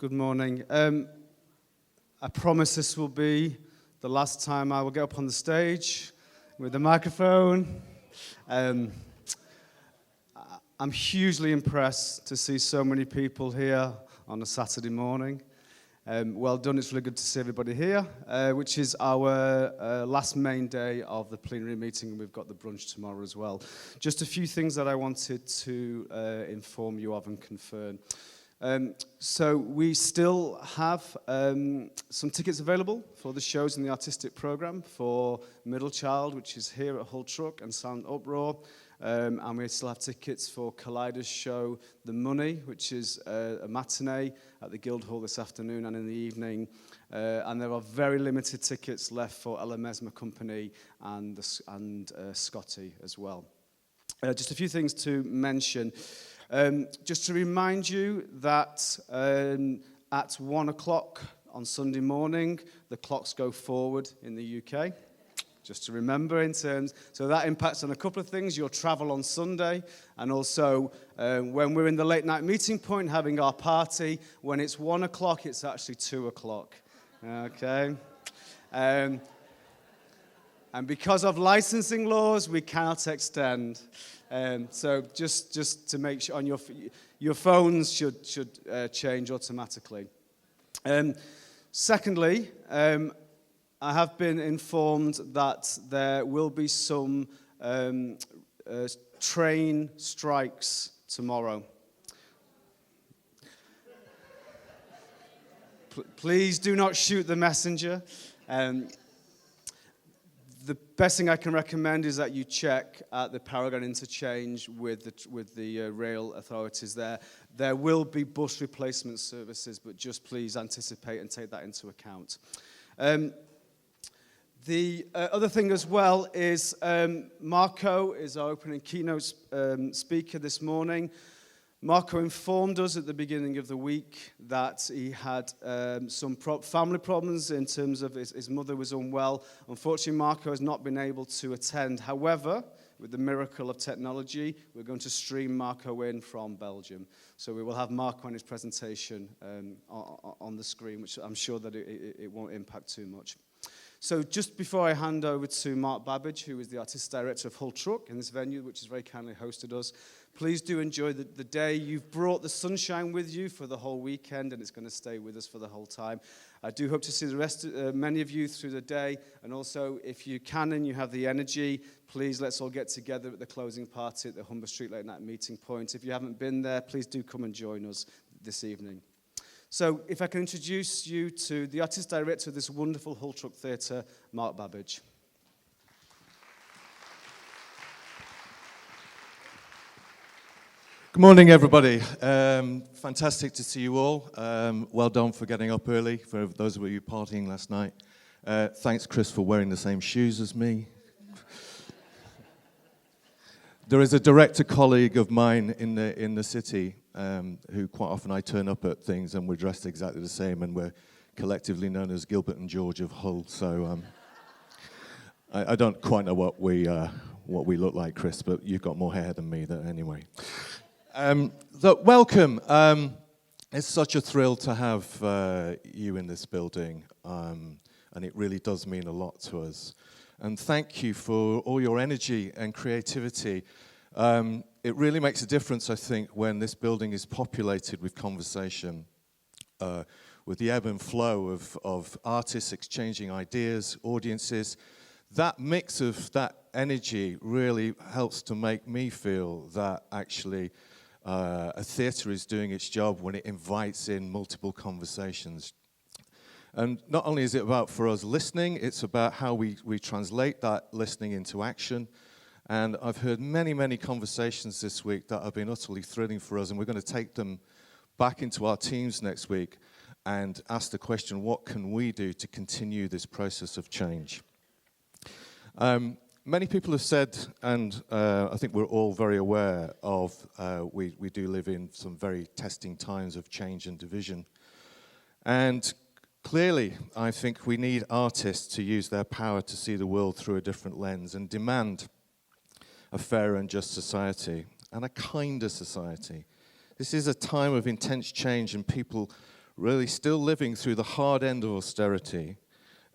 Good morning. I promise this will be the last time I will get up on the stage with the microphone. I'm hugely impressed to see so many people here on a Saturday morning. Well done, it's really good to see everybody here, which is our last main day of the plenary meeting, and we've got the brunch tomorrow as well. Just a few things that I wanted to inform you of and confirm. So we still have some tickets available for the shows in the artistic program for Middle Child, which is here at Hull Truck, and Sound Uproar. And we still have tickets for Collider's show, The Money, which is a matinee at the Guildhall this afternoon and in the evening. And there are very limited tickets left for Ella Mesmer Company and Scotty as well. Just a few things to mention. Just to remind you that at 1 o'clock on Sunday morning, the clocks go forward in the UK. Just to remember in terms, so that impacts on a couple of things, your travel on Sunday, and also when we're in the late night meeting point having our party, when it's 1 o'clock, it's actually 2 o'clock, okay? And because of licensing laws, we cannot extend. So just to make sure, on your phones should change automatically. Secondly, I have been informed that there will be some train strikes tomorrow. Please do not shoot the messenger. The best thing I can recommend is that you check at the Paragon interchange with the rail authorities there. There will be bus replacement services, but just please anticipate and take that into account. The other thing as well is Marco is our opening keynote speaker this morning. Marco informed us at the beginning of the week that he had some family problems in terms of his mother was unwell. Unfortunately, Marco has not been able to attend. However, with the miracle of technology, we're going to stream Marco in from Belgium. So we will have Marco and his presentation on the screen, which I'm sure that it won't impact too much. So just before I hand over to Mark Babbage, who is the Artistic Director of Hull Truck in this venue, which has very kindly hosted us, please do enjoy the day. You've brought the sunshine with you for the whole weekend, and it's going to stay with us for the whole time. I do hope to see the rest, many of you through the day, and also if you can and you have the energy, please let's all get together at the closing party at the Humber Street Late Night Meeting Point. If you haven't been there, please do come and join us this evening. So if I can introduce you to the Artistic Director of this wonderful Hull Truck Theatre, Mark Babbage. Good morning, everybody. Fantastic to see you all. Well done for getting up early, for those of you partying last night. Thanks, Chris, for wearing the same shoes as me. There is a director colleague of mine in the city who quite often I turn up at things and we're dressed exactly the same, and we're collectively known as Gilbert and George of Hull. So I don't quite know what we look like, Chris, but you've got more hair than me, anyway. Welcome. It's such a thrill to have you in this building, and it really does mean a lot to us. And thank you for all your energy and creativity. It really makes a difference, I think, when this building is populated with conversation, with the ebb and flow of artists exchanging ideas, audiences. That mix of that energy really helps to make me feel that actually a theatre is doing its job when it invites in multiple conversations. And not only is it about for us listening, it's about how we translate that listening into action. And I've heard many, many conversations this week that have been utterly thrilling for us, and we're going to take them back into our teams next week and ask the question, what can we do to continue this process of change? Many people have said, and I think we're all very aware of, we do live in some very testing times of change and division. And clearly, I think we need artists to use their power to see the world through a different lens and demand a fairer and just society and a kinder society. This is a time of intense change and people really still living through the hard end of austerity.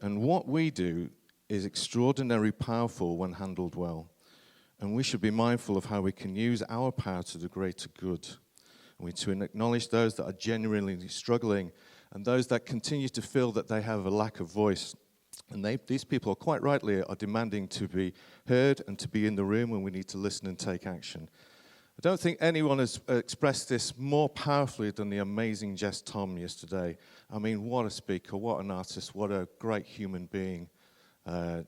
And what we do is extraordinarily powerful when handled well. And we should be mindful of how we can use our power to the greater good. And we to acknowledge those that are genuinely struggling and those that continue to feel that they have a lack of voice. And these people, quite rightly, are demanding to be heard and to be in the room when we need to listen and take action. I don't think anyone has expressed this more powerfully than the amazing Jess Tom yesterday. I mean, what a speaker, what an artist, what a great human being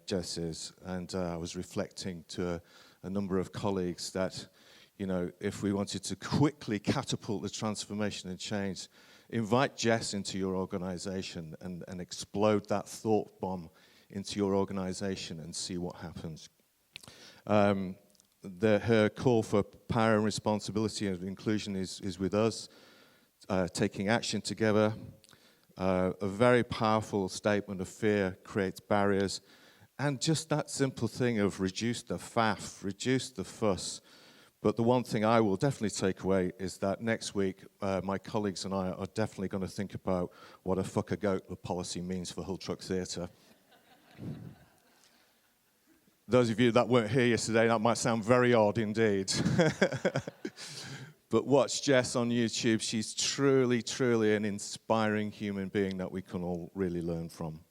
Jess is. And I was reflecting to a number of colleagues that, you know, if we wanted to quickly catapult the transformation and change, invite Jess into your organization and explode that thought bomb into your organization and see what happens. Her call for power and responsibility and inclusion is with us, taking action together. A very powerful statement of fear creates barriers. And just that simple thing of reduce the faff, reduce the fuss. But the one thing I will definitely take away is that next week, my colleagues and I are definitely going to think about what a fuck a goat the policy means for Hull Truck Theatre. Those of you that weren't here yesterday, that might sound very odd indeed. But watch Jess on YouTube. She's truly, truly an inspiring human being that we can all really learn from.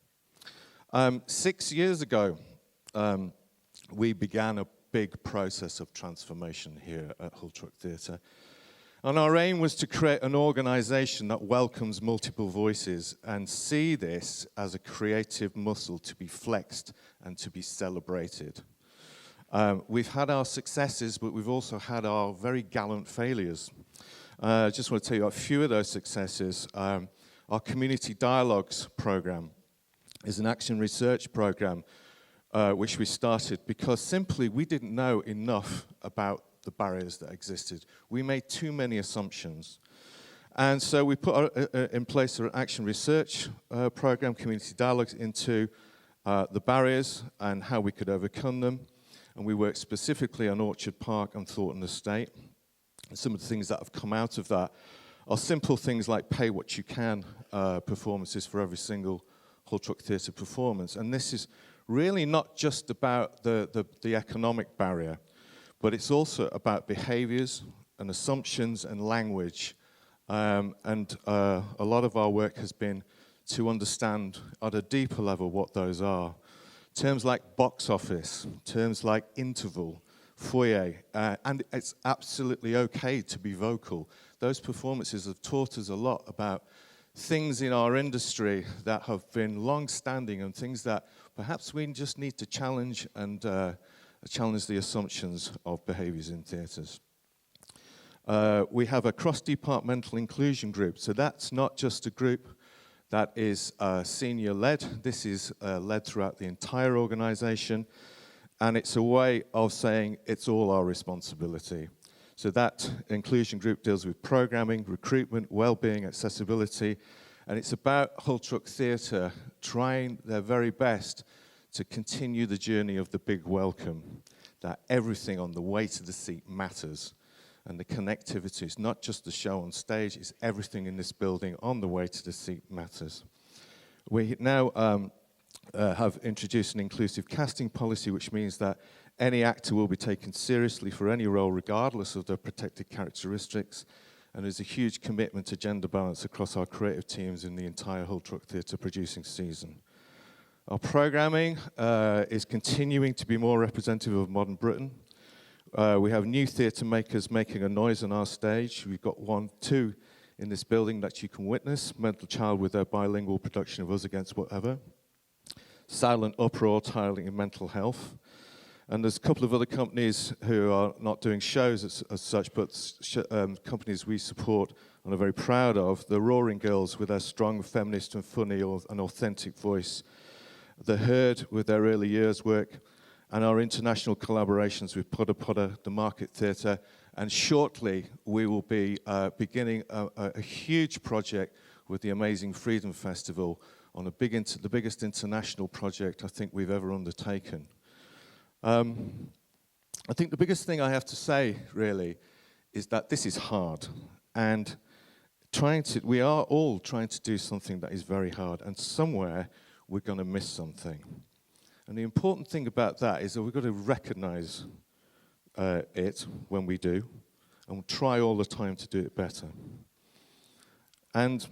6 years ago, we began a big process of transformation here at Hull Truck Theatre. And our aim was to create an organization that welcomes multiple voices and see this as a creative muscle to be flexed and to be celebrated. We've had our successes, but we've also had our very gallant failures. I just want to tell you a few of those successes. Our Community Dialogues program is an action research program which we started because simply we didn't know enough about the barriers that existed. We made too many assumptions. And so we put in place an action research program, Community Dialogues, into the barriers and how we could overcome them. And we worked specifically on Orchard Park and Thornton Estate. And some of the things that have come out of that are simple things like pay what you can performances for every single Hull Truck Theatre performance. And this is really not just about the economic barrier, but it's also about behaviors and assumptions and language. A lot of our work has been to understand at a deeper level what those are. Terms like box office, terms like interval, foyer, and it's absolutely okay to be vocal. Those performances have taught us a lot about things in our industry that have been long-standing and things that perhaps we just need to challenge and challenge the assumptions of behaviors in theatres. We have a cross-departmental inclusion group, so that's not just a group that is senior-led. This is led throughout the entire organisation, and it's a way of saying it's all our responsibility. So that inclusion group deals with programming, recruitment, well-being, accessibility, and it's about Hull Truck Theatre trying their very best to continue the journey of the big welcome, that everything on the way to the seat matters, and the connectivity is not just the show on stage, it's everything in this building on the way to the seat matters. We now have introduced an inclusive casting policy, which means that any actor will be taken seriously for any role, regardless of their protected characteristics, and there's a huge commitment to gender balance across our creative teams in the entire Hull Truck Theatre producing season. Our programming is continuing to be more representative of modern Britain. We have new theatre makers making a noise on our stage. We've got 2 in this building that you can witness. Mental Child with their bilingual production of Us Against Whatever. Silent Uproar tiling mental health. And there's a couple of other companies who are not doing shows as such, but companies we support and are very proud of. The Roaring Girls with their strong feminist and funny and authentic voice. The Herd with their early years work. And our international collaborations with Pudder Pudder, the Market Theatre. And shortly, we will be beginning a huge project with the amazing Freedom Festival on the biggest international project I think we've ever undertaken. I think the biggest thing I have to say, really, is that this is hard. And we are all trying to do something that is very hard, and somewhere we're going to miss something. And the important thing about that is that we've got to recognize it when we do, and we'll try all the time to do it better. And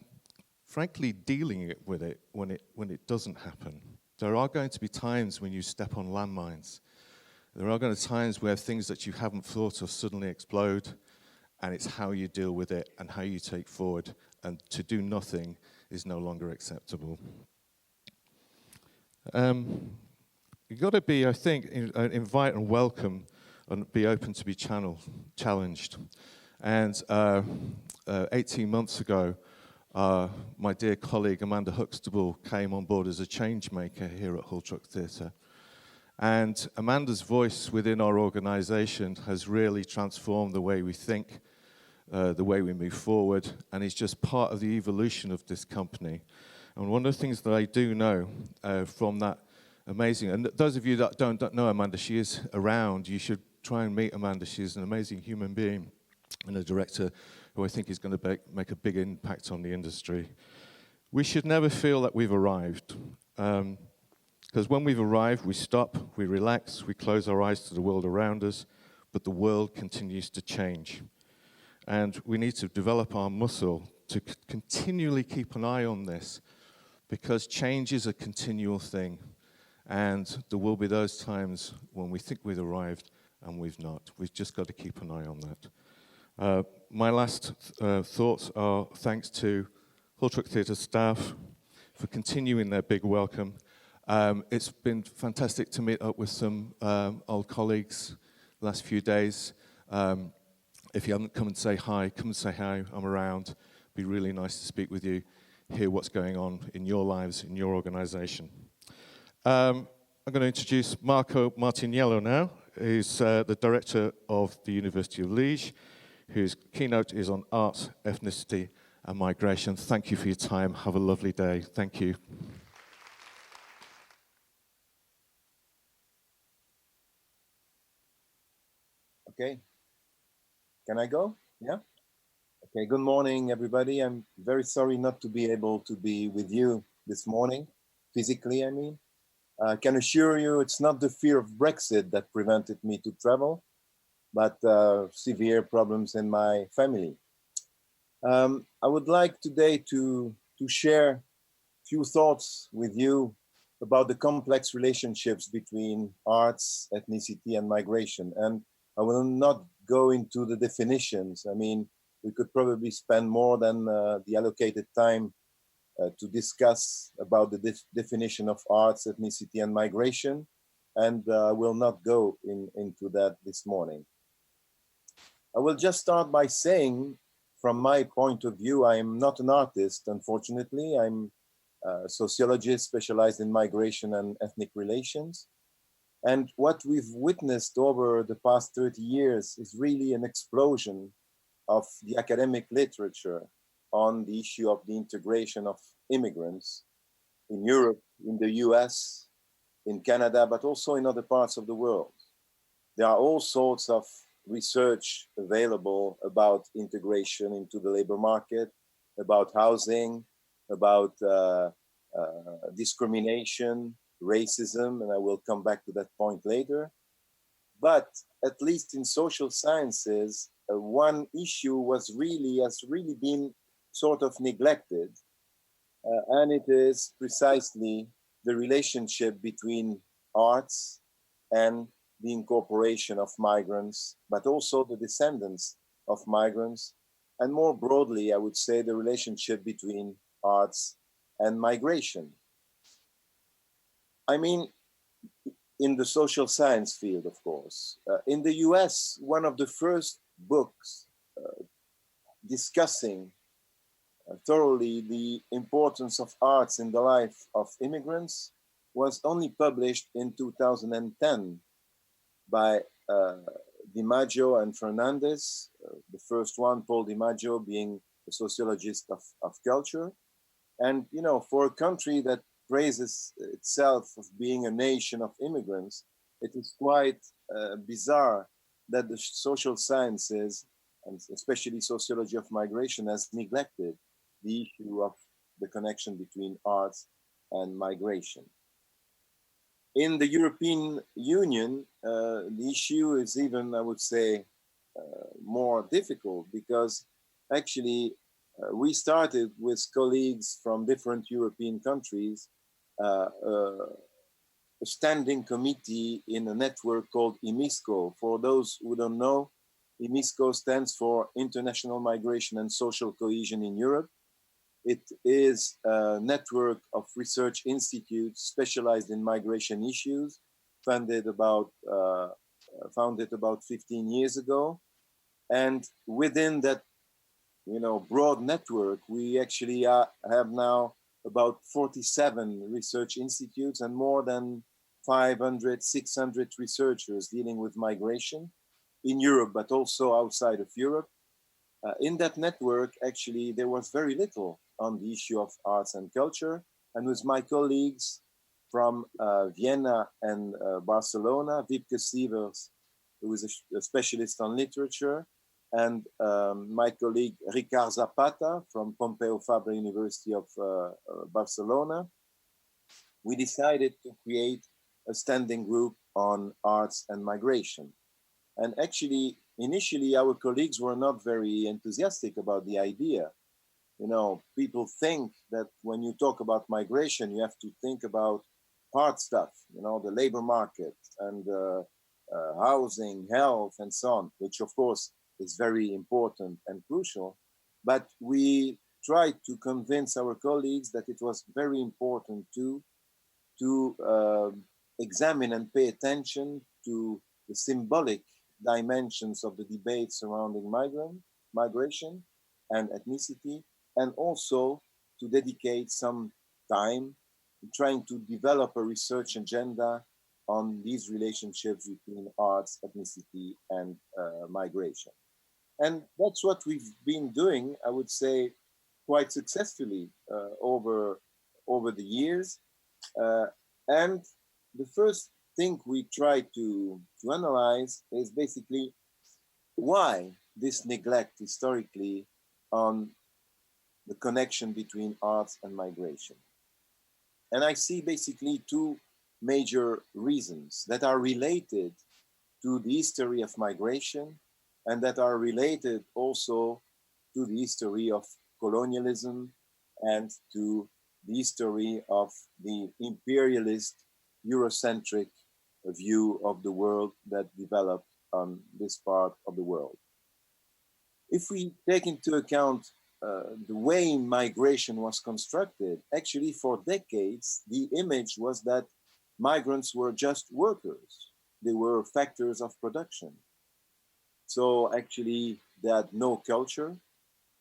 frankly, dealing with it when it doesn't happen. There are going to be times when you step on landmines. There are going to be times where things that you haven't thought of suddenly explode, and it's how you deal with it and how you take forward. And to do nothing is no longer acceptable. You've got to be, I think, invite and welcome and be open to be challenged. And 18 months ago, my dear colleague Amanda Huxtable came on board as a change maker here at Hull Truck Theatre. And Amanda's voice within our organisation has really transformed the way we think, the way we move forward, and is just part of the evolution of this company. And one of the things that I do know from that amazing, and those of you that don't know Amanda, she is around. You should try and meet Amanda. She's an amazing human being and a director who I think is going to make a big impact on the industry. We should never feel that we've arrived. Because when we've arrived, we stop, we relax, we close our eyes to the world around us, but the world continues to change. And we need to develop our muscle to continually keep an eye on this, because change is a continual thing. And there will be those times when we think we've arrived and we've not. We've just got to keep an eye on that. My last thoughts are thanks to Hull Truck Theatre staff for continuing their big welcome. It's been fantastic to meet up with some old colleagues the last few days. If you haven't come and say hi, come and say hi. I'm around. It'd be really nice to speak with you, hear what's going on in your lives, in your organisation. I'm going to introduce Marco Martiniello now, who's the director of the University of Liège, whose keynote is on art, ethnicity, and migration. Thank you for your time. Have a lovely day. Thank you. Okay. Can I go? Yeah? Okay, good morning, everybody. I'm very sorry not to be able to be with you this morning, physically, I mean. I can assure you it's not the fear of Brexit that prevented me to travel, but severe problems in my family. I would like today to share a few thoughts with you about the complex relationships between arts, ethnicity, and migration. And I will not go into the definitions. I mean, we could probably spend more than the allocated time to discuss about the definition of arts, ethnicity, and migration, and I will not go into that this morning. I will just start by saying, from my point of view, I am not an artist, unfortunately. I'm a sociologist specialized in migration and ethnic relations. And what we've witnessed over the past 30 years is really an explosion of the academic literature on the issue of the integration of immigrants in Europe, in the US, in Canada, but also in other parts of the world. There are all sorts of research available about integration into the labor market, about housing, about discrimination, racism, and I will come back to that point later. But at least in social sciences, one issue has really been sort of neglected, and it is precisely the relationship between arts and the incorporation of migrants, but also the descendants of migrants, and more broadly, I would say the relationship between arts and migration. I mean, in the social science field, of course. In the US, one of the first books discussing thoroughly the importance of arts in the life of immigrants was only published in 2010 by DiMaggio and Fernandez, the first one, Paul DiMaggio, being a sociologist of culture. And, you know, for a country that praises itself of being a nation of immigrants, it is quite bizarre that the social sciences and especially sociology of migration, has neglected the issue of the connection between arts and migration. In the European Union, the issue is even, I would say, more difficult because actually we started with colleagues from different European countries, a standing committee in a network called IMISCO. For those who don't know, IMISCO stands for International Migration and Social Cohesion in Europe. It is a network of research institutes specialized in migration issues, founded about 15 years ago. And within that, broad network, we actually have now about 47 research institutes and more than 500, 600 researchers dealing with migration in Europe, but also outside of Europe. In that network, actually, there was very little on the issue of arts and culture. And with my colleagues from Vienna and Barcelona, Wipke Sievers, who is a specialist on literature, and my colleague Ricard Zapata from Pompeu Fabra University of Barcelona, we decided to create a standing group on arts and migration. And actually, initially, our colleagues were not very enthusiastic about the idea. People think that when you talk about migration, you have to think about hard stuff, the labor market and housing, health, and so on, which of course is very important and crucial. But we tried to convince our colleagues that it was very important to examine and pay attention to the symbolic dimensions of the debate surrounding migration and ethnicity, and also to dedicate some time in trying to develop a research agenda on these relationships between arts, ethnicity, and migration. And that's what we've been doing, I would say, quite successfully over the years. And the first thing we try to analyze is basically why this neglect historically on the connection between arts and migration. And I see basically two major reasons that are related to the history of migration and that are related also to the history of colonialism and to the history of the imperialist Eurocentric view of the world that developed on this part of the world. If we take into account the way migration was constructed, actually for decades, the image was that migrants were just workers. They were factors of production. So actually they had no culture,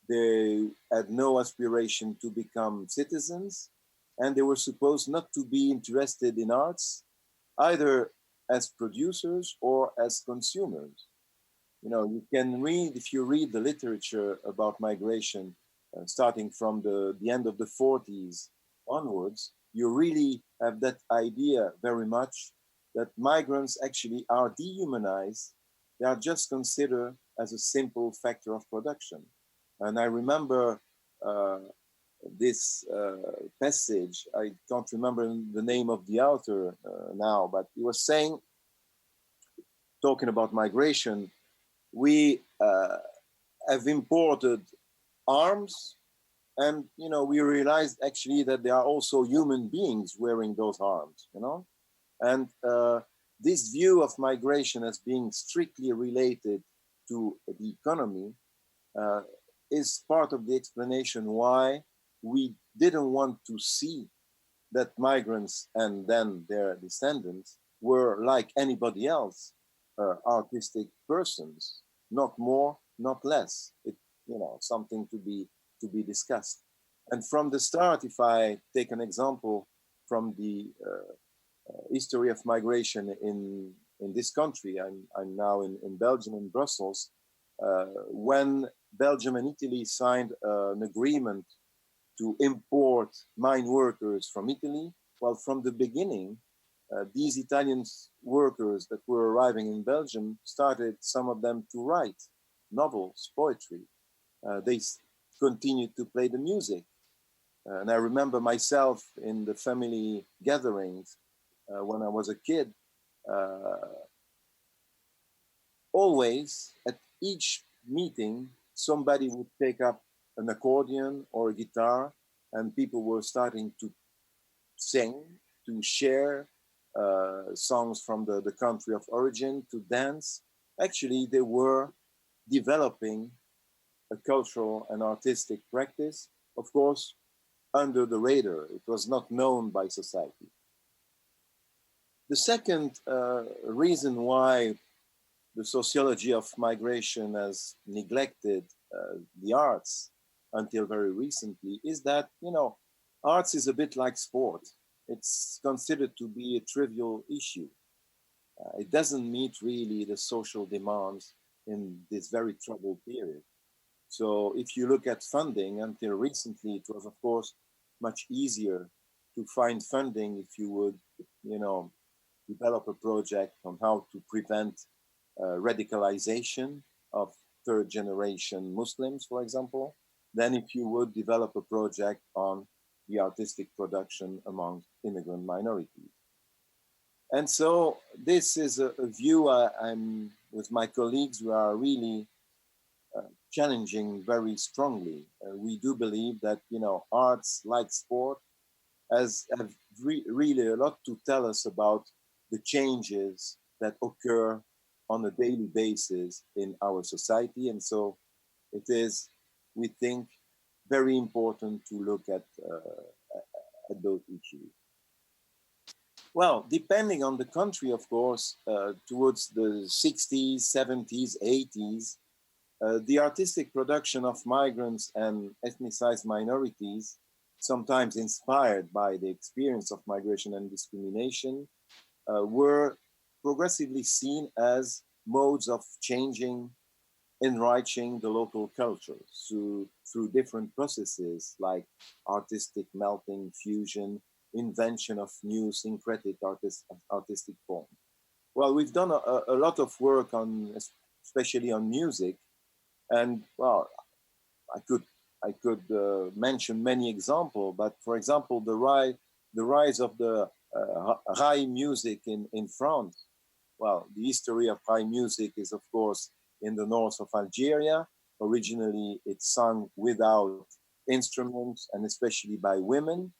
they had no aspiration to become citizens, and they were supposed not to be interested in arts, either as producers or as consumers. You can read, if you read the literature about migration, starting from the end of the 40s onwards, you really have that idea very much that migrants actually are dehumanized. They are just considered as a simple factor of production. And I remember this passage, I don't remember the name of the author now, but he was saying, talking about migration, we have imported arms, and we realized actually that there are also human beings wearing those arms, and this view of migration as being strictly related to the economy is part of the explanation why we didn't want to see that migrants and then their descendants were like anybody else, artistic persons, not more, not less. It, something to be discussed. And from the start, if I take an example from the history of migration in this country, I'm now in Belgium, in Brussels. When Belgium and Italy signed an agreement to import mine workers from Italy, well, from the beginning, these Italian workers that were arriving in Belgium started, some of them, to write novels, poetry. They continued to play the music. And I remember myself in the family gatherings when I was a kid, always at each meeting, somebody would take up an accordion or a guitar, and people were starting to sing, to share songs from the country of origin, to dance. Actually, they were developing a cultural and artistic practice, of course, under the radar. It was not known by society. The second reason why the sociology of migration has neglected the arts until very recently is that, you know, arts is a bit like sport. It's considered to be a trivial issue. It doesn't meet really the social demands in this very troubled period. So if you look at funding, until recently, it was, of course, much easier to find funding if you would, you know, develop a project on how to prevent radicalization of third generation Muslims, for example, than if you would develop a project on the artistic production among immigrant minorities. And so this is a view I'm with my colleagues, we are really challenging very strongly. We do believe that, you know, arts like sport have really a lot to tell us about the changes that occur on a daily basis in our society. And so it is, we think, very important to look at those issues. Well, depending on the country, of course, towards the 60s, 70s, 80s, the artistic production of migrants and ethnicized minorities, sometimes inspired by the experience of migration and discrimination, were progressively seen as modes of changing, enriching the local culture through different processes like artistic melting, fusion, invention of new syncretic artistic forms. Well, we've done a lot of work on, especially on music, and well, I could mention many examples, but for example, the rise of the Rai music in France. Well, the history of Rai music is, of course, in the north of Algeria. Originally, it's sung without instruments and especially by women.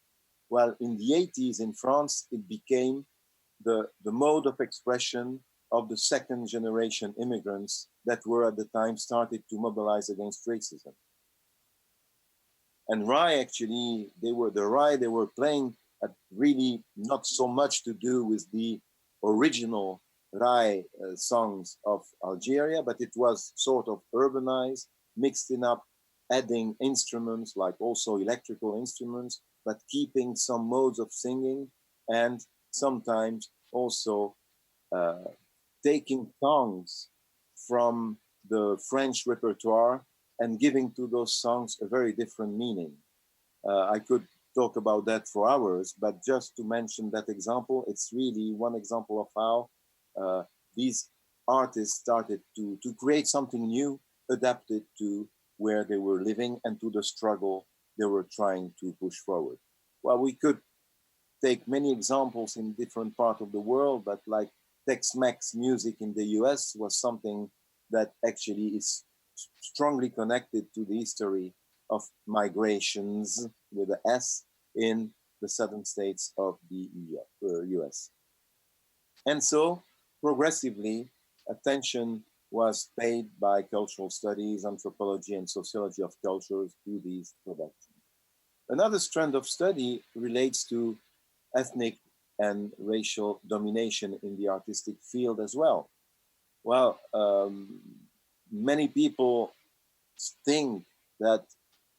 Well, in the 80s in France, it became the mode of expression of the second generation immigrants that were at the time started to mobilize against racism. And Rai actually, they were playing had really not so much to do with the original Rai songs of Algeria, but it was sort of urbanized, mixed in up, adding instruments like also electrical instruments, but keeping some modes of singing and sometimes also taking songs from the French repertoire and giving to those songs a very different meaning. I could talk about that for hours, but just to mention that example, it's really one example of how these artists started to create something new, adapted to where they were living and to the struggle they were trying to push forward. Well, we could take many examples in different parts of the world, but like Tex-Mex music in the US was something that actually is strongly connected to the history of migrations with an S in the southern states of the US. And so progressively, attention was paid by cultural studies, anthropology, and sociology of cultures to these productions. Another strand of study relates to ethnic and racial domination in the artistic field as well. Well, many people think that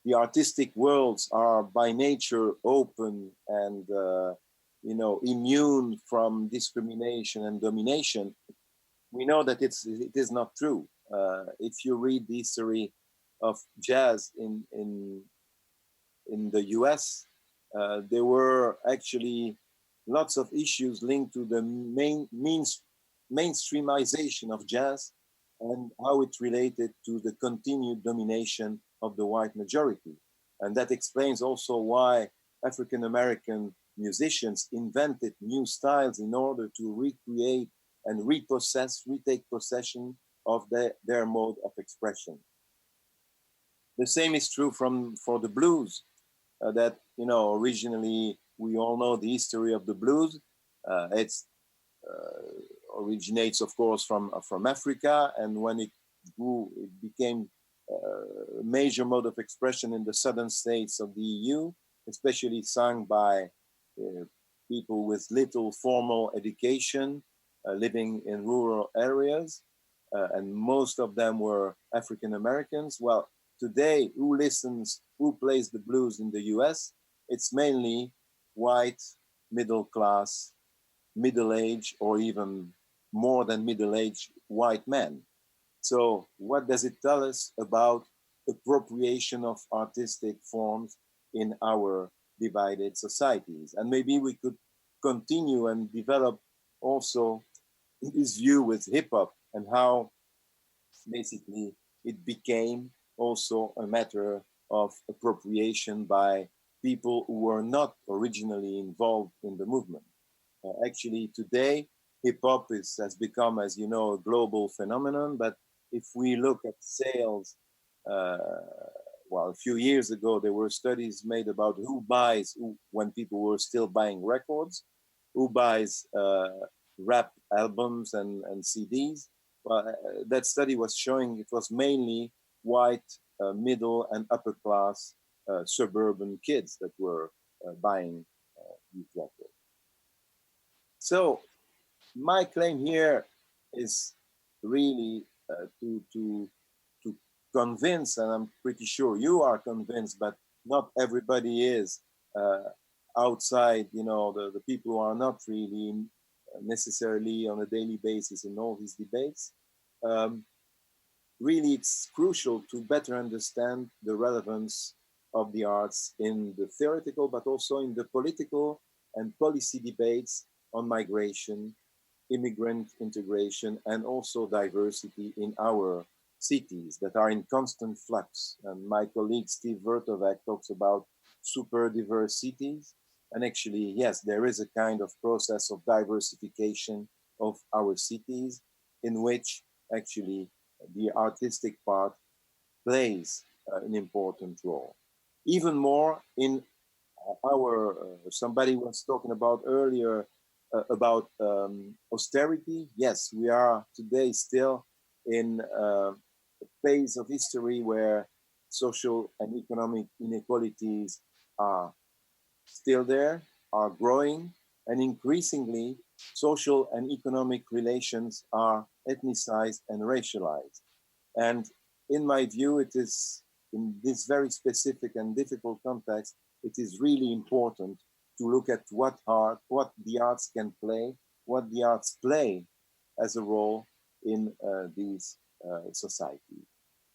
the artistic worlds are by nature open and immune from discrimination and domination. We know that it is not true. If you read the history of jazz in the US, there were actually lots of issues linked to the mainstreamization of jazz and how it related to the continued domination of the white majority. And that explains also why African American musicians invented new styles in order to recreate and retake possession of their mode of expression. The same is true for the blues, that, you know, originally we all know the history of the blues. It's originates, of course, from Africa, and when it grew, it became a major mode of expression in the southern states of the EU, especially sung by people with little formal education, living in rural areas, and most of them were African Americans. Well, today, who plays the blues in the US? It's mainly white, middle class, middle age, or even more than middle age white men. So, what does it tell us about appropriation of artistic forms in our divided societies? And maybe we could continue and develop also this view with hip hop and how basically it became also a matter of appropriation by people who were not originally involved in the movement. Actually, today, hip hop has become, as you know, a global phenomenon. But if we look at sales, uh, well, a few years ago, there were studies made about when people were still buying records, who buys rap albums and CDs. Well, that study was showing it was mainly white, middle, and upper class suburban kids that were buying these records. So my claim here is really to convince, and I'm pretty sure you are convinced, but not everybody is outside. You know, the people who are not really necessarily on a daily basis in all these debates. Um, Really, it's crucial to better understand the relevance of the arts in the theoretical, but also in the political and policy debates on migration, immigrant integration, and also diversity in our cities that are in constant flux. And my colleague Steve Vertovec talks about super diverse cities. And actually, yes, there is a kind of process of diversification of our cities in which actually the artistic part plays an important role. Even more in somebody was talking about earlier about austerity. Yes, we are today still in a phase of history where social and economic inequalities are still there, are growing, and increasingly social and economic relations are ethnicized and racialized. And in my view, it is in this very specific and difficult context, it is really important to look at what the arts can play, what the arts play as a role in these societies.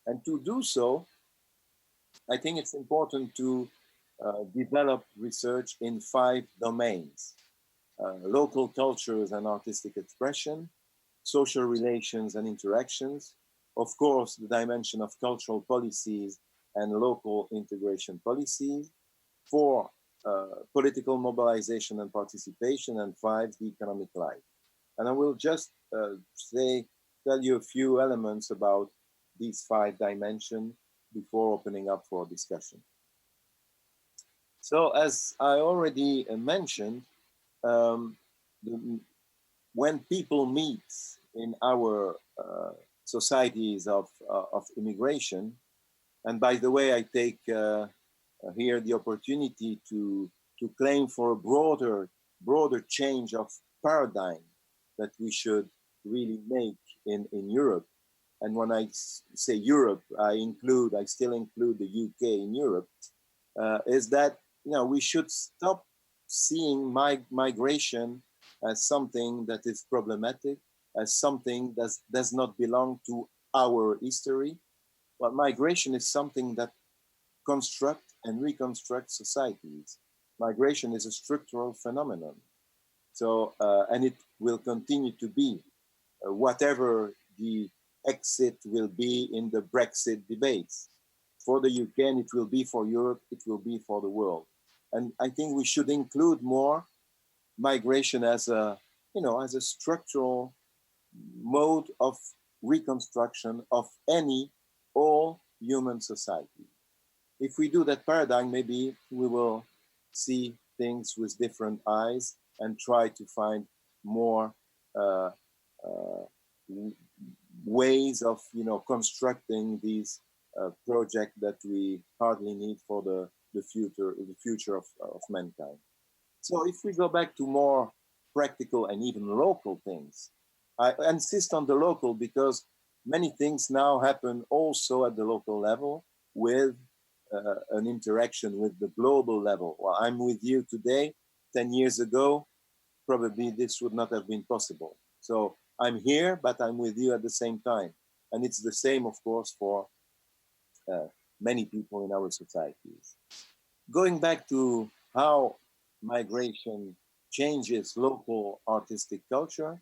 And to do so, I think it's important to develop research in 5 domains: local cultures and artistic expression, social relations and interactions, of course, the dimension of cultural policies and local integration policies, 4, political mobilization and participation, and 5, the economic life. And I will just tell you a few elements about these 5 dimensions before opening up for discussion. So, as I already mentioned, um, the, when people meet in our societies of immigration, and by the way, I take here the opportunity to claim for a broader change of paradigm that we should really make in Europe. And when I say Europe, I still include the UK in Europe, is that, you know, we should stop seeing migration as something that is problematic, as something that does not belong to our history. But migration is something that construct and reconstruct societies. Migration is a structural phenomenon. So, and it will continue to be, whatever the exit will be in the Brexit debates. For the UK, and it will be for Europe, it will be for the world. And I think we should include more migration as a, as a structural mode of reconstruction of any all human society. If we do that paradigm, maybe we will see things with different eyes and try to find more uh, uh, ways of constructing these projects that we hardly need for the future of mankind. So if we go back to more practical and even local things, I insist on the local because many things now happen also at the local level with an interaction with the global level. Well, I'm with you today. 10 years ago, probably this would not have been possible. So I'm here, but I'm with you at the same time. And it's the same, of course, for uh, many people in our societies. Going back to how migration changes local artistic culture,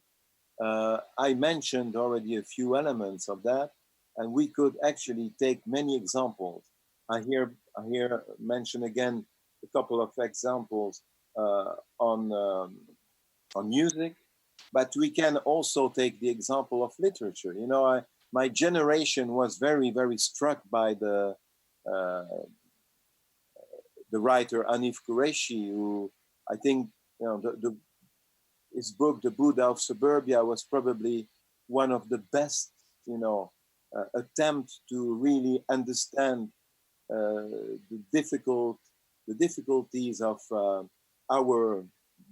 I mentioned already a few elements of that, and we could actually take many examples. I hear mention again a couple of examples on music, but we can also take the example of literature. My generation was very struck by uh, the writer Anif Qureshi, who I think his book, The Buddha of Suburbia, was probably one of the best, attempt to really understand the difficulties of our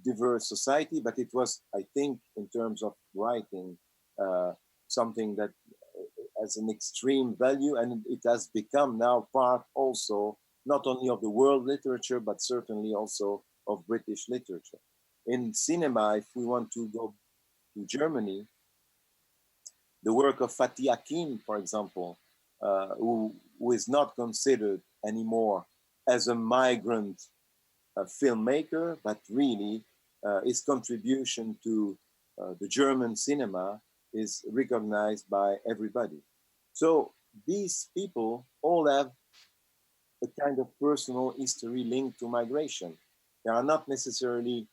diverse society. But it was, I think, in terms of writing, something that has an extreme value, and it has become now part also not only of the world literature, but certainly also of British literature. In cinema, if we want to go to Germany, the work of Fatih Akin, for example, who is not considered anymore as a migrant filmmaker, but really his contribution to the German cinema is recognized by everybody. So these people all have a kind of personal history linked to migration. They are not necessarily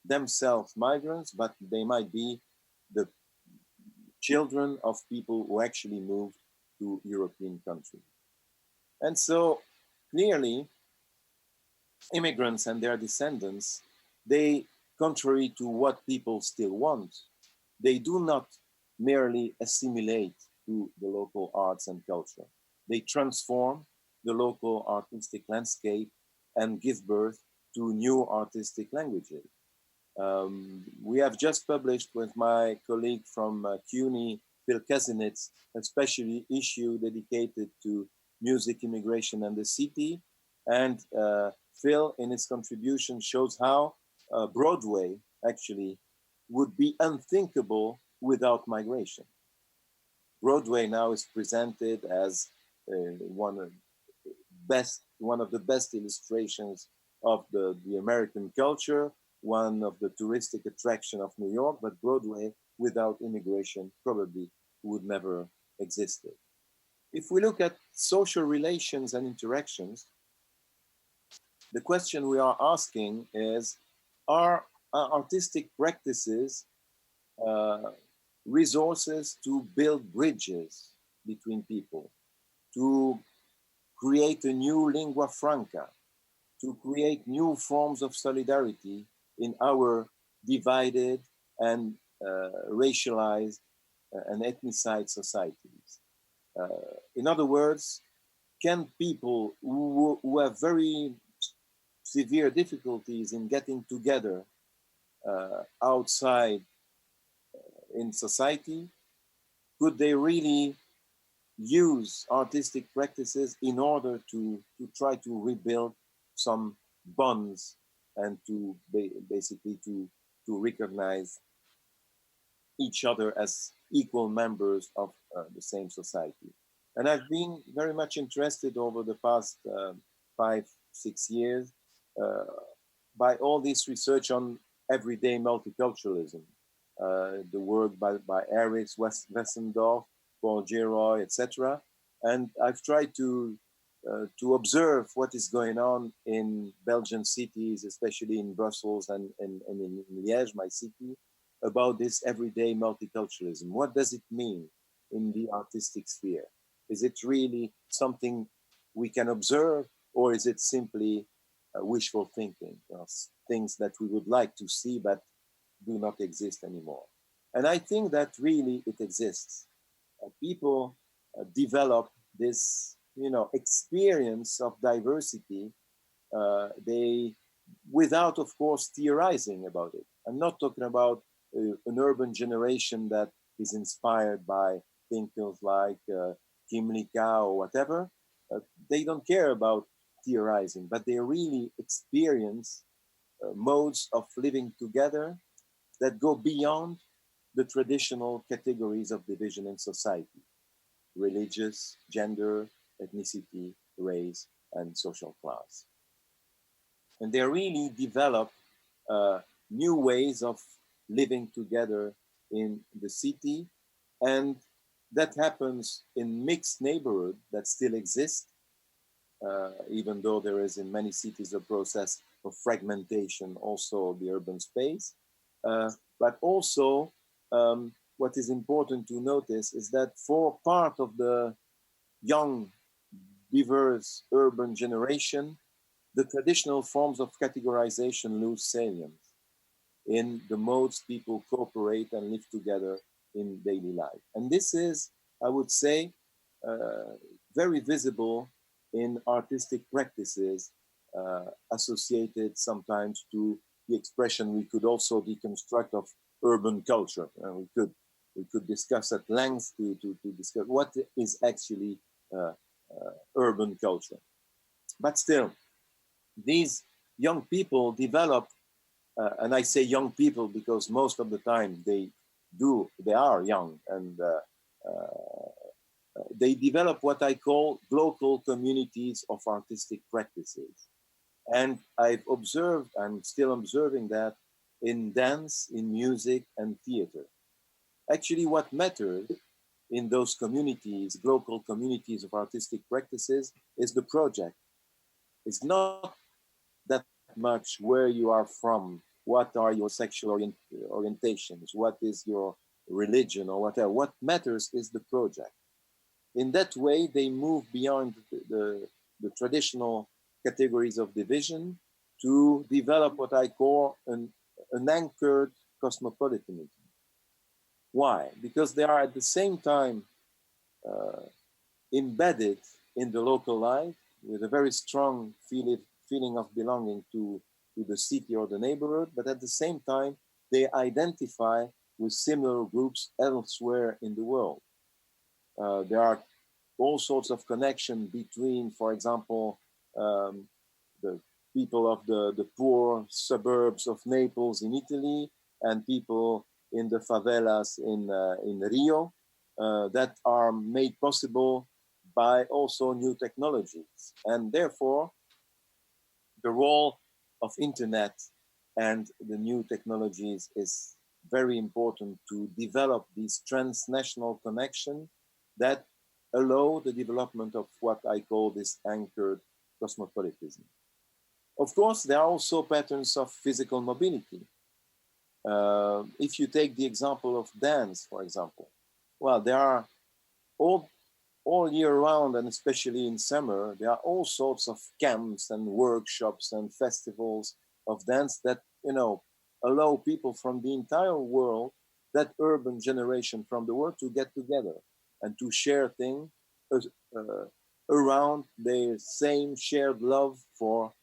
themselves migrants, but they might be the children of people who actually moved to European countries. And so clearly, immigrants and their descendants, they, contrary to what people still want, they do not merely assimilate to the local arts and culture. They transform the local artistic landscape and give birth to new artistic languages. We have just published with my colleague from CUNY, Phil Kasinitz, a special issue dedicated to music, immigration, and the city. And Phil, in his contribution, shows how Broadway actually would be unthinkable without migration. Broadway now is presented as one of the best illustrations of the American culture, one of the touristic attraction of New York, but Broadway without immigration probably would never existed. If we look at social relations and interactions, the question we are asking is, are artistic practices resources to build bridges between people, to create a new lingua franca, to create new forms of solidarity in our divided and racialized and ethnicized societies. In other words, can people who have very severe difficulties in getting together outside in society, could they really use artistic practices in order to try to rebuild some bonds and to basically to recognize each other as equal members of the same society? And I've been very much interested over the past 5-6 years by all this research on everyday multiculturalism, the work by Erich Wessendorf, Paul Geroy, etc. And I've tried to observe what is going on in Belgian cities, especially in Brussels and in Liège, my city, about this everyday multiculturalism. What does it mean in the artistic sphere? Is it really something we can observe, or is it simply wishful thinking, things that we would like to see but do not exist anymore? And I think that really it exists. People develop this, experience of diversity. They, without, of course, theorizing about it. I'm not talking about an urban generation that is inspired by thinkers like Kimlicka or whatever. They don't care about theorizing, but they really experience modes of living together that go beyond the traditional categories of division in society: religious, gender, ethnicity, race, and social class. And they really develop new ways of living together in the city. And that happens in mixed neighborhood that still exist, even though there is in many cities a process of fragmentation, also the urban space. But also, what is important to notice is that for part of the young, diverse urban generation, the traditional forms of categorization lose salience in the modes people cooperate and live together in daily life. And this is, I would say, very visible in artistic practices associated sometimes to the expression we could also deconstruct of urban culture. We could discuss at length to discuss what is actually urban culture. But still, these young people develop, and I say young people because most of the time they are young, and they develop what I call local communities of artistic practices. And I've observed, I'm still observing that in dance, in music, and theater. Actually, what matters in those communities, local communities of artistic practices, is the project. It's not that much where you are from, what are your sexual orientations, what is your religion or whatever. What matters is the project. In that way, they move beyond the traditional categories of division to develop what I call an anchored cosmopolitanism. Why? Because they are at the same time embedded in the local life with a very strong feeling of belonging to the city or the neighborhood, but at the same time, they identify with similar groups elsewhere in the world. There are all sorts of connection between, for example, the people of the poor suburbs of Naples in Italy and people in the favelas in Rio that are made possible by also new technologies. And therefore, the role of internet and the new technologies is very important to develop these transnational connections that allow the development of what I call this anchored cosmopolitanism. Of course, there are also patterns of physical mobility. If you take the example of dance, for example, well, there are all year round, and especially in summer, there are all sorts of camps and workshops and festivals of dance that, allow people from the entire world, that urban generation from the world, to get together and to share things around their same shared love for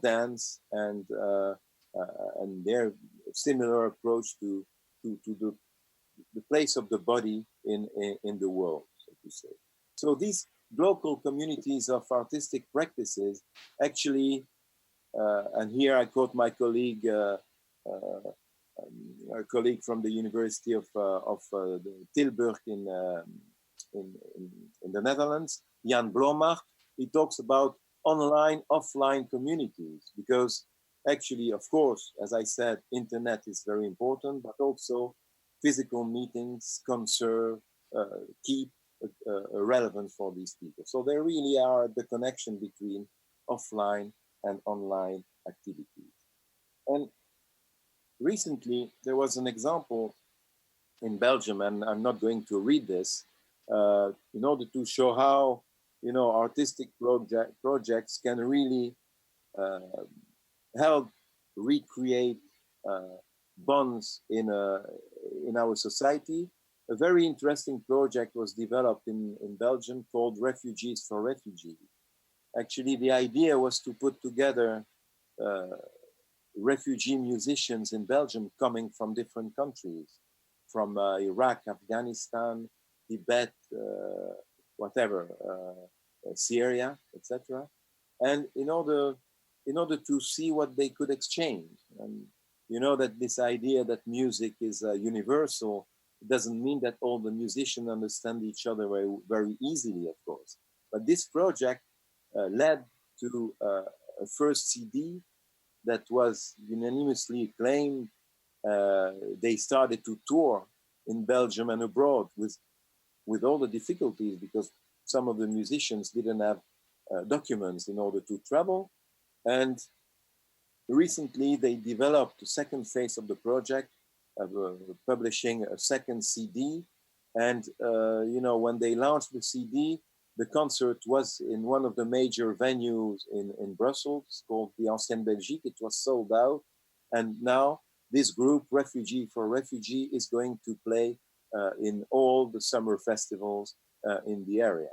dance and their similar approach to the place of the body in the world, so to say. So these local communities of artistic practices actually, and here I quote my colleague, a colleague from the University of Tilburg in the Netherlands, Jan Blommaert. He talks about online, offline communities, because actually, of course, as I said, internet is very important, but also physical meetings conserve keep relevance for these people. So there really are the connection between offline and online activities. And recently, there was an example in Belgium, and I'm not going to read this, in order to show how, artistic projects can really help recreate bonds in our society. A very interesting project was developed in Belgium called Refugees for Refugees. Actually, the idea was to put together refugee musicians in Belgium coming from different countries, from Iraq, Afghanistan, Tibet, whatever, Syria, etc. And in order to see what they could exchange. And you know that this idea that music is universal doesn't mean that all the musicians understand each other very, very easily, of course. But this project led to a first CD that was unanimously acclaimed. They started to tour in Belgium and abroad with all the difficulties, because some of the musicians didn't have documents in order to travel. And recently they developed the second phase of the project, publishing a second CD. And when they launched the CD, the concert was in one of the major venues in Brussels called the Ancienne Belgique. It was sold out. And now this group, Refugee for Refugee, is going to play in all the summer festivals in the area.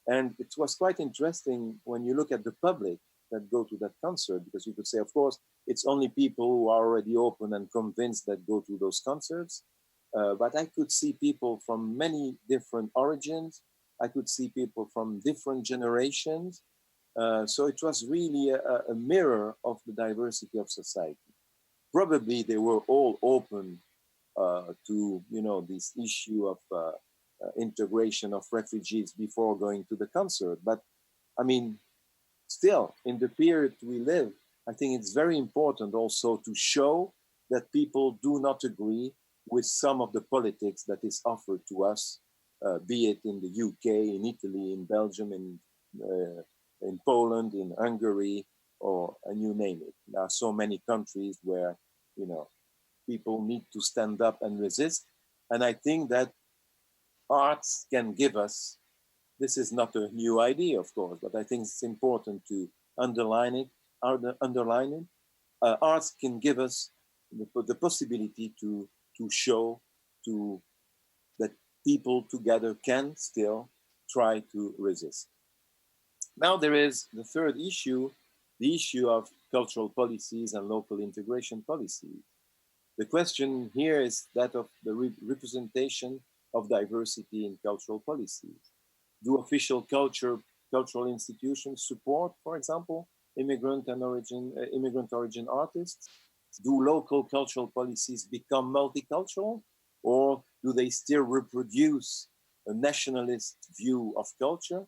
And it was quite interesting when you look at the public that go to that concert, because you could say, of course, it's only people who are already open and convinced that go to those concerts. But I could see people from many different origins. I could see people from different generations. So it was really a mirror of the diversity of society. Probably they were all open to, this issue of integration of refugees before going to the concert. But I mean, still, in the period we live, I think it's very important also to show that people do not agree with some of the politics that is offered to us, be it in the UK, in Italy, in Belgium, in Poland, in Hungary, and you name it. There are so many countries where, people need to stand up and resist. And I think that arts can give us, this is not a new idea, of course, but I think it's important to underline it. Arts can give us the possibility to show that people together can still try to resist. Now there is the third issue, the issue of cultural policies and local integration policies. The question here is that of the representation of diversity in cultural policies. Do official cultural institutions support, for example, immigrant origin artists? Do local cultural policies become multicultural, or do they still reproduce a nationalist view of culture?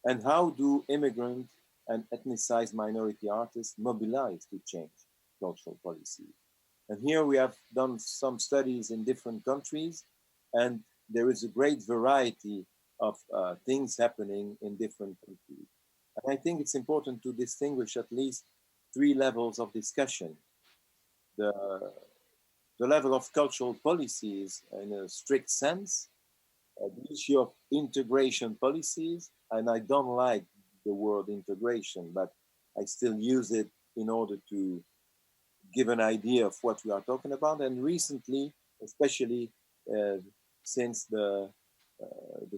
And how do immigrant and ethnicized minority artists mobilize to change cultural policies? And here we have done some studies in different countries, and there is a great variety of things happening in different countries. And I think it's important to distinguish at least three levels of discussion. The level of cultural policies in a strict sense, the issue of integration policies, and I don't like the word integration, but I still use it in order to give an idea of what we are talking about. And recently, especially since the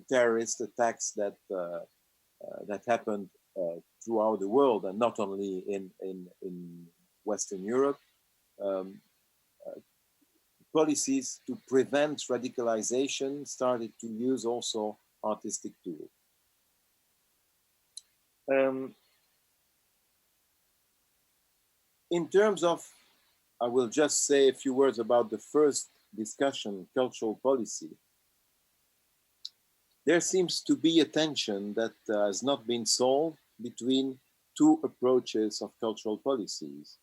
terrorist attacks that happened throughout the world, and not only in Western Europe, policies to prevent radicalization started to use also artistic tools. In terms of, I will just say a few words about the first discussion, cultural policy. There seems to be a tension that has not been solved between two approaches of cultural policies.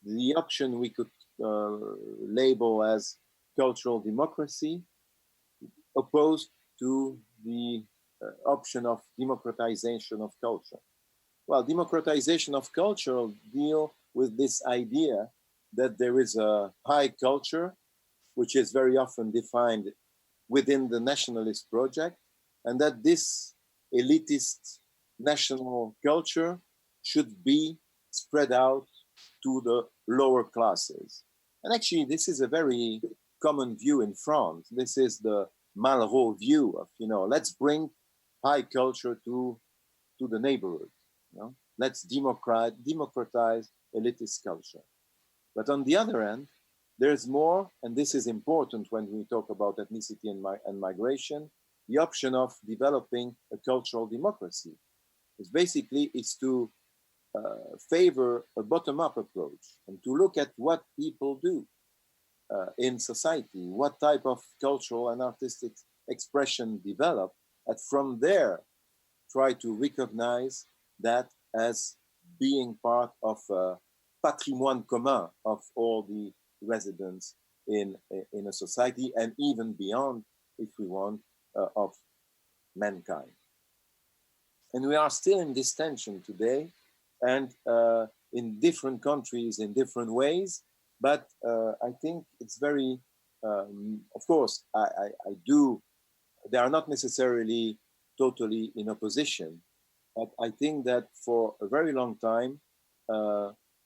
The option we could label as cultural democracy, opposed to the option of democratization of culture. Well, democratization of culture deal with this idea that there is a high culture, which is very often defined within the nationalist project, and that this elitist national culture should be spread out to the lower classes. And actually, this is a very common view in France. This is the Malraux view of, let's bring high culture to the neighborhood. Let's democratize elitist culture. But on the other hand, there's more, and this is important when we talk about ethnicity and migration, the option of developing a cultural democracy. It's basically to favor a bottom-up approach and to look at what people do in society, what type of cultural and artistic expression develop, and from there try to recognize that as being part of a patrimoine commun of all the residents in a society, and even beyond, if we want, of mankind. And we are still in this tension today, and in different countries in different ways, but I think it's very, of course, I do, they are not necessarily totally in opposition, but I think that for a very long time,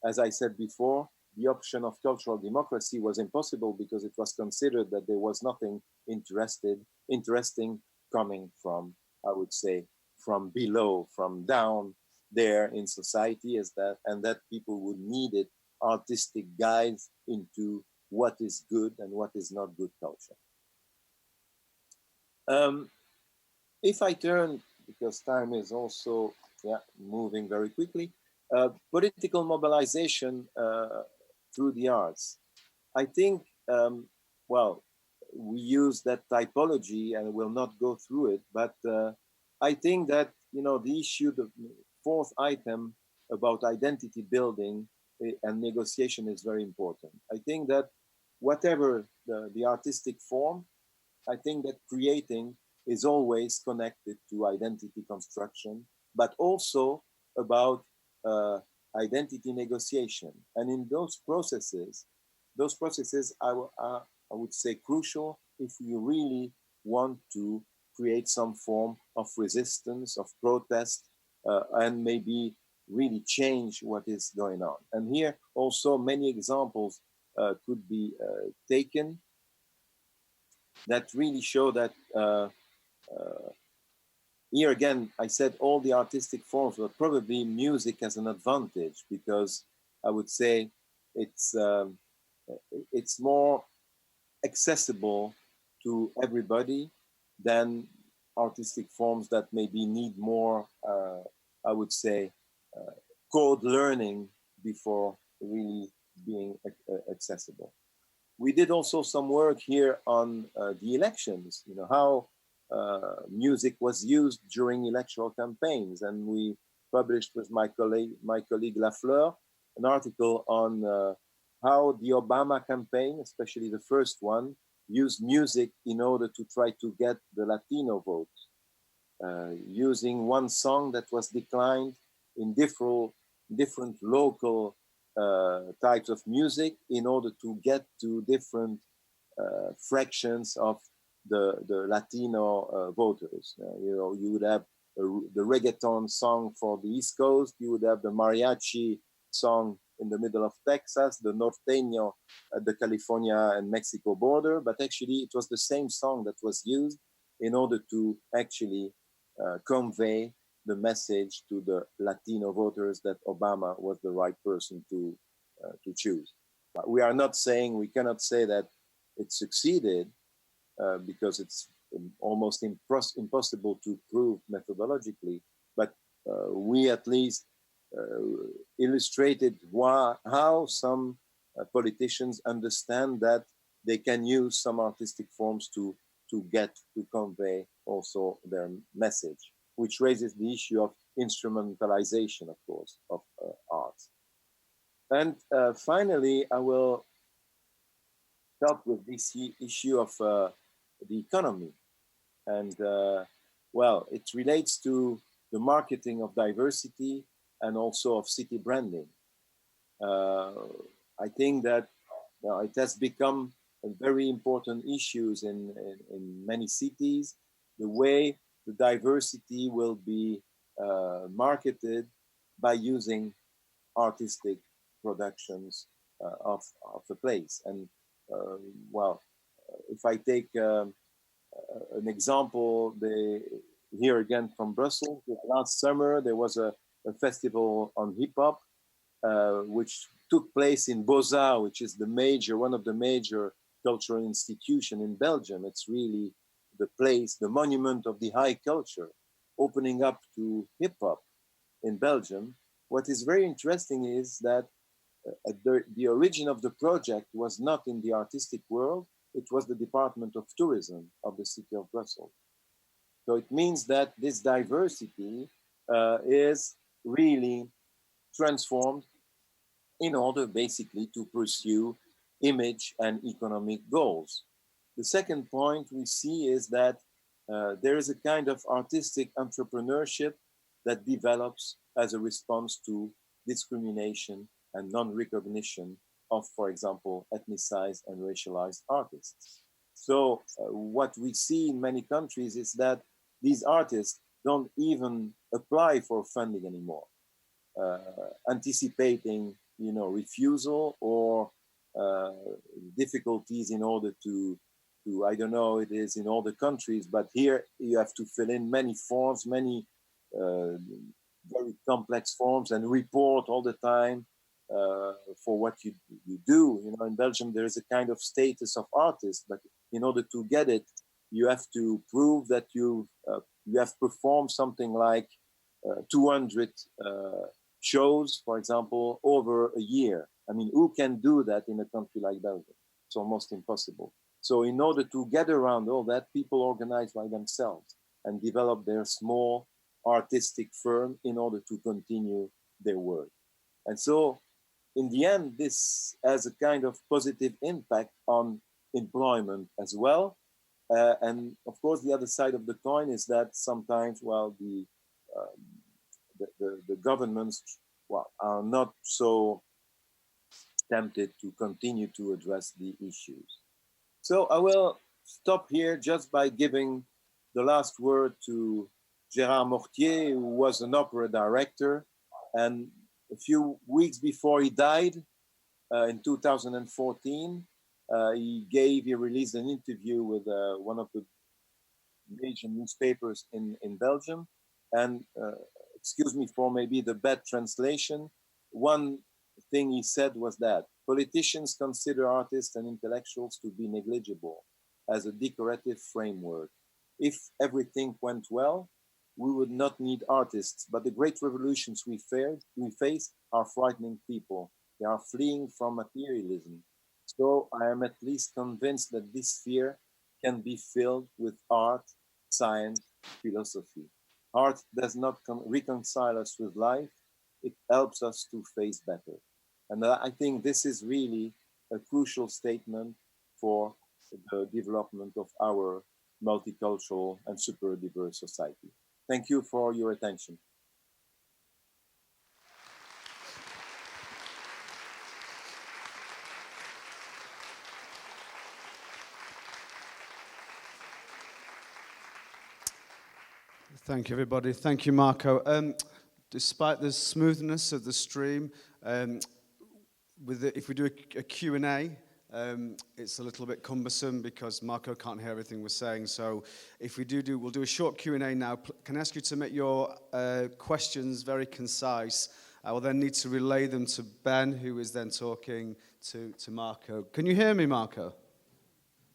as I said before, the option of cultural democracy was impossible because it was considered that there was nothing interesting coming from, I would say, from below, from down there in society, and that people would need it artistic guides into what is good and what is not good culture. If I turn, because time is also moving very quickly, political mobilization through the arts. I think, well, we use that typology and will not go through it, but I think that, the issue, the fourth item about identity building and negotiation is very important. I think that whatever the artistic form, I think that creating is always connected to identity construction, but also about identity negotiation. And in those processes I would say crucial if we really want to create some form of resistance, of protest, and maybe really change what is going on. And here also many examples could be taken that really show that here again, I said all the artistic forms, but probably music has an advantage because I would say it's more accessible to everybody than artistic forms that maybe need more, I would say, code learning before really being accessible. We did also some work here on the elections, how music was used during electoral campaigns. And we published with my colleague Lafleur an article on how the Obama campaign, especially the first one, used music in order to try to get the Latino vote, using one song that was declined in different local types of music in order to get to different fractions of the Latino voters. You would have the reggaeton song for the East Coast, you would have the mariachi song in the middle of Texas, the norteño at the California and Mexico border, but actually it was the same song that was used in order to actually convey the message to the Latino voters that Obama was the right person to choose. But we cannot say that it succeeded because it's almost impossible to prove methodologically, but we at least illustrated how some politicians understand that they can use some artistic forms to convey also their message, which raises the issue of instrumentalization, of course, of art. And finally, I will help with this issue of the economy. And well, it relates to the marketing of diversity and also of city branding. I think that it has become a very important issue in many cities, the way the diversity will be marketed by using artistic productions of the place. And well, if I take an example, here again from Brussels, last summer there was a festival on hip hop, which took place in Beaux-Arts, which is one of the major cultural institutions in Belgium. It's really the place, the monument of the high culture, opening up to hip hop in Belgium. What is very interesting is that the origin of the project was not in the artistic world, it was the Department of Tourism of the city of Brussels. So it means that this diversity is really transformed in order basically to pursue image and economic goals. The second point we see is that there is a kind of artistic entrepreneurship that develops as a response to discrimination and non-recognition of, for example, ethnicized and racialized artists. So what we see in many countries is that these artists don't even apply for funding anymore, anticipating, refusal or difficulties in order to, I don't know, it is in all the countries, but here you have to fill in many forms, many very complex forms, and report all the time for what you do. In Belgium, there is a kind of status of artist, but in order to get it, you have to prove that you have performed something like 200 shows, for example, over a year. I mean, who can do that in a country like Belgium? It's almost impossible. So in order to get around all that, people organize by themselves and develop their small artistic firm in order to continue their work. And so in the end, this has a kind of positive impact on employment as well. And of course, the other side of the coin is that sometimes, well, the governments are not so tempted to continue to address the issues. So I will stop here just by giving the last word to Gérard Mortier, who was an opera director. And a few weeks before he died, in 2014, he released an interview with one of the major newspapers in Belgium. And excuse me for maybe the bad translation, one thing he said was that politicians consider artists and intellectuals to be negligible as a decorative framework. If everything went well, we would not need artists, but the great revolutions we face are frightening people. They are fleeing from materialism. So I am at least convinced that this fear can be filled with art, science, philosophy. Art does not reconcile us with life. It helps us to face better. And I think this is really a crucial statement for the development of our multicultural and super diverse society. Thank you for your attention. Thank you, everybody. Thank you, Marco. Despite the smoothness of the stream, if we do a Q&A, it's a little bit cumbersome because Marco can't hear everything we're saying. So if we'll do a short Q&A now. Can I ask you to make your questions very concise? I will then need to relay them to Ben, who is then talking to Marco. Can you hear me, Marco?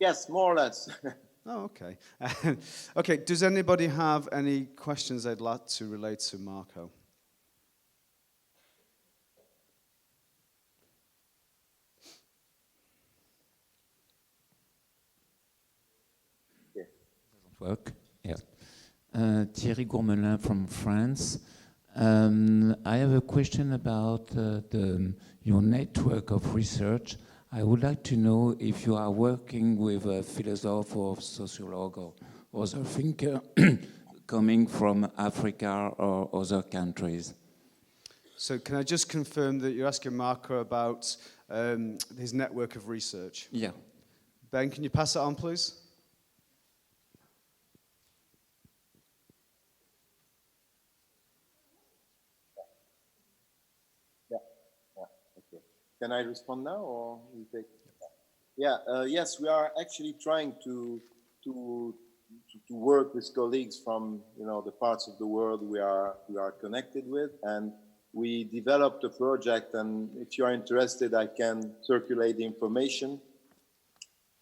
Yes, more or less. Oh, okay. Okay, does anybody have any questions they'd like to relate to Marco? Yeah. Work. Yeah. Thierry Gourmelin from France. I have a question about your network of research. I would like to know if you are working with a philosopher or sociologue other thinker coming from Africa or other countries. So can I just confirm that you're asking Marco about his network of research? Yeah. Ben, can you pass it on, please? Okay. Can I respond now, or you take? Yeah. Yes, we are actually trying to work with colleagues from the parts of the world we are connected with, and we developed a project. And if you are interested, I can circulate the information.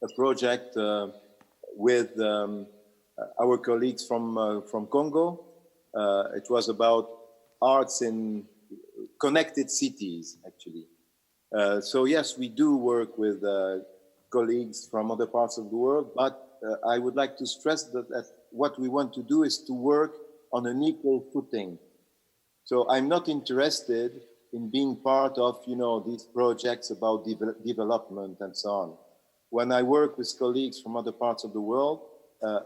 A project with our colleagues from Congo. It was about arts in connected cities, actually. So yes, we do work with colleagues from other parts of the world, but I would like to stress that what we want to do is to work on an equal footing. So I'm not interested in being part of these projects about development and so on. When I work with colleagues from other parts of the world,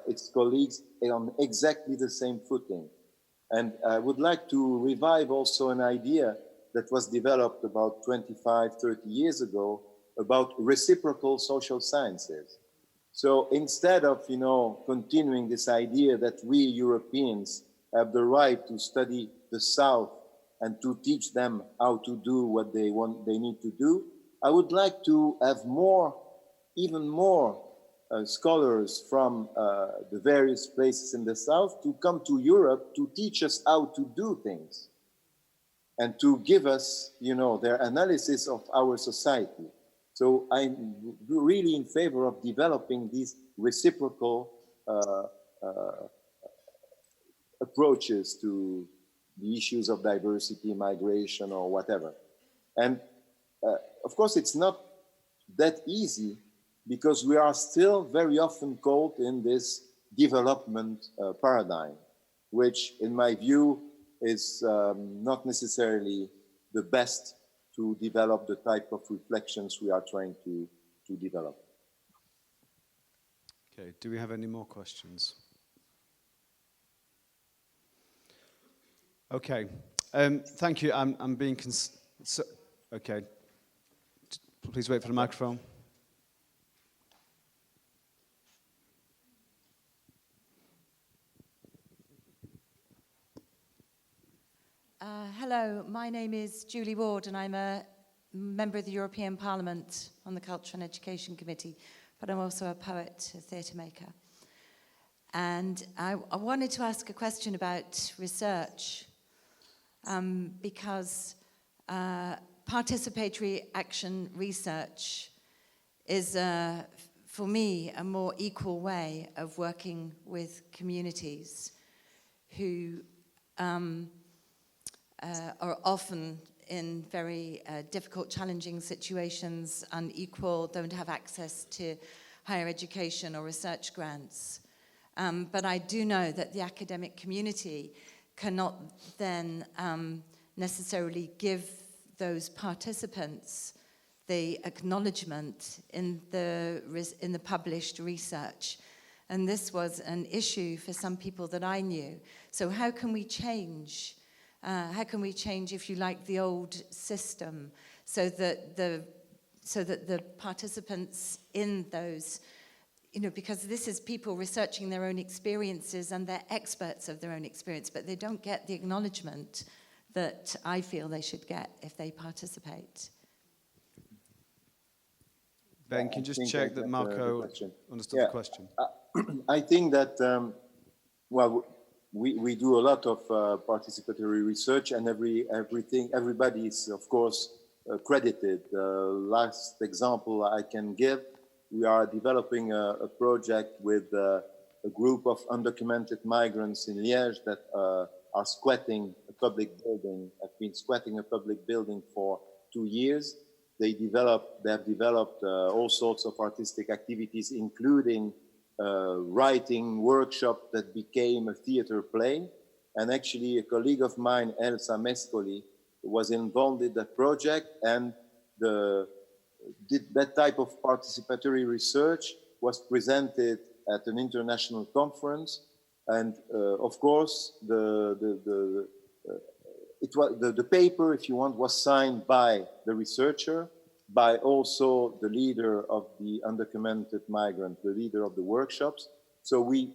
it's colleagues on exactly the same footing. And I would like to revive also an idea that was developed about 25, 30 years ago about reciprocal social sciences. So instead of, continuing this idea that we Europeans have the right to study the South and to teach them how to do what they need to do, I would like to have even more scholars from the various places in the South to come to Europe to teach us how to do things and to give us, their analysis of our society. So I'm really in favor of developing these reciprocal approaches to the issues of diversity, migration, or whatever. And of course, it's not that easy because we are still very often caught in this development paradigm, which in my view is not necessarily the best to develop the type of reflections we are trying to develop. Okay, do we have any more questions? Okay, thank you. I'm being okay. Please wait for the microphone. Hello, my name is Julie Ward and I'm a member of the European Parliament on the Culture and Education Committee, but I'm also a poet, a theatre maker. And I wanted to ask a question about research because participatory action research is, for me, a more equal way of working with communities who are often in very difficult, challenging situations, unequal, don't have access to higher education or research grants. But I do know that the academic community cannot then necessarily give those participants the acknowledgement in the published research. And this was an issue for some people that I knew. So how can we change? If you like, the old system so that the participants in those, because this is people researching their own experiences and they're experts of their own experience, but they don't get the acknowledgement that I feel they should get if they participate. Ben, can you just check that Marco understood the question? I think that, we do a lot of participatory research, and everybody is, of course, credited. Last example I can give, we are developing a project with a group of undocumented migrants in Liège that are squatting a public building, have been squatting a public building for 2 years. They have developed all sorts of artistic activities, including writing workshop that became a theater play. And actually a colleague of mine, Elsa Mescoli, was involved in that project, and that type of participatory research was presented at an international conference. And of course, the paper, if you want, was signed by the researcher, by also the leader of the undocumented migrant, the leader of the workshops. So we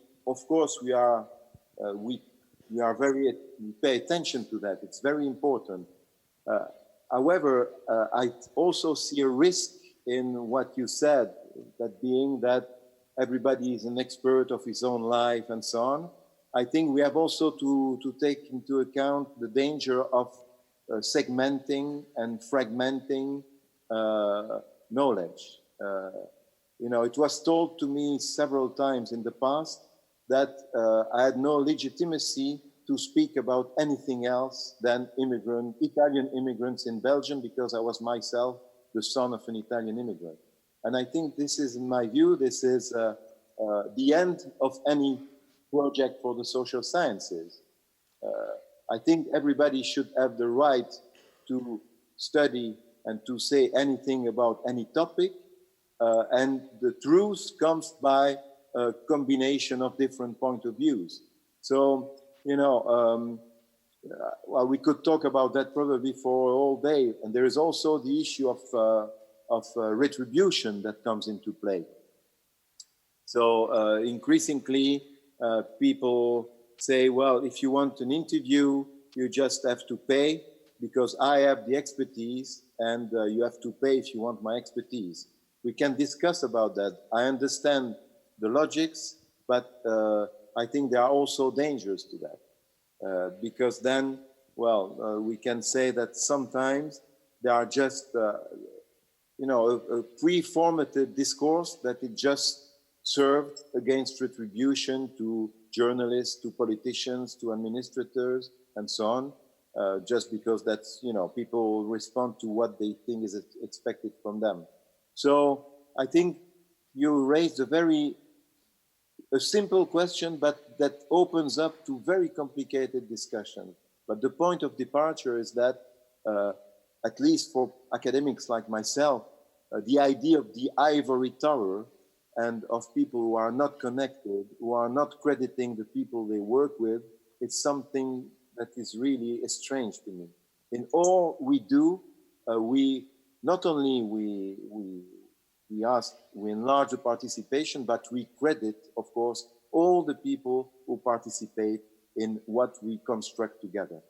pay attention to that. It's very important. However, I also see a risk in what you said, that being that everybody is an expert of his own life and so on. I think we have also to take into account the danger of segmenting and fragmenting knowledge. It was told to me several times in the past that I had no legitimacy to speak about anything else than Italian immigrants in Belgium, because I was myself the son of an Italian immigrant. And I think this is, in my view, this is the end of any project for the social sciences. I think everybody should have the right to study and to say anything about any topic, and the truth comes by a combination of different point of views. So, well, we could talk about that probably for all day. And there is also the issue of retribution that comes into play. So increasingly, people say, well, if you want an interview, you just have to pay because I have the expertise, and you have to pay if you want my expertise. We can discuss about that. I understand the logics, but I think there are also dangers to that. Because then, well, we can say that sometimes there are just, a pre-formatted discourse that it just served against retribution to journalists, to politicians, to administrators, and so on, just because that's, people respond to what they think is expected from them. So I think you raised a simple question, but that opens up to very complicated discussion. But the point of departure is that, at least for academics like myself, the idea of the ivory tower and of people who are not connected, who are not crediting the people they work with, it's something that is really strange to me. In all we do, we not only we enlarge the participation, but we credit, of course, all the people who participate in what we construct together.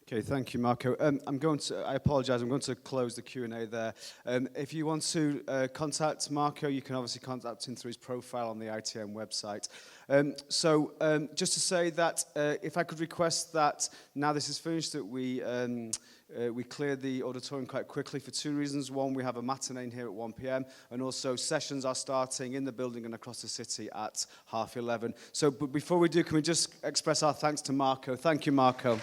Okay, thank you, Marco. I apologize, I'm going to close the Q&A there. If you want to contact Marco, you can obviously contact him through his profile on the IETM website. Just to say that if I could request that now this is finished, that we clear the auditorium quite quickly for two reasons. One, we have a matinee here at 1 p.m. and also sessions are starting in the building and across the city at 11:30. So but before we do, can we just express our thanks to Marco? Thank you, Marco.